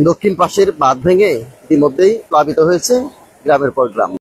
দক্ষিণ পাশের বাঁধ ভেঙে ইতিমধ্যেই প্লাবিত হয়েছে গ্রামের পর গ্রাম।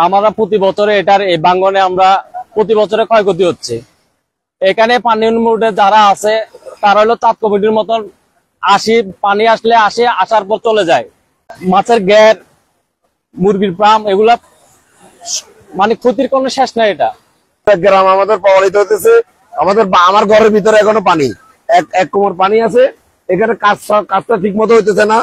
আমরা প্রতি বছরে এটার এই বাঙ্গনে আমরা প্রতি বছরে ক্ষয়ক্ষতি হচ্ছে। এখানে পানি উন্মুটে যারা আছে তারা হলো তাঁত কমিটির মতন পানি আসলে আসে, আসার পর চলে যায়। মাছের ঘের, মুরগির ফার্ম, এগুলা মানে ক্ষতির কোনো শেষ নাই। এটা গ্রাম আমাদের প্রভাবিত হতেছে। আমার ঘরের ভিতরে এখনো পানি, এক কোমর পানি আছে। এখানে কাজটা ঠিক মতো হইতেছে না।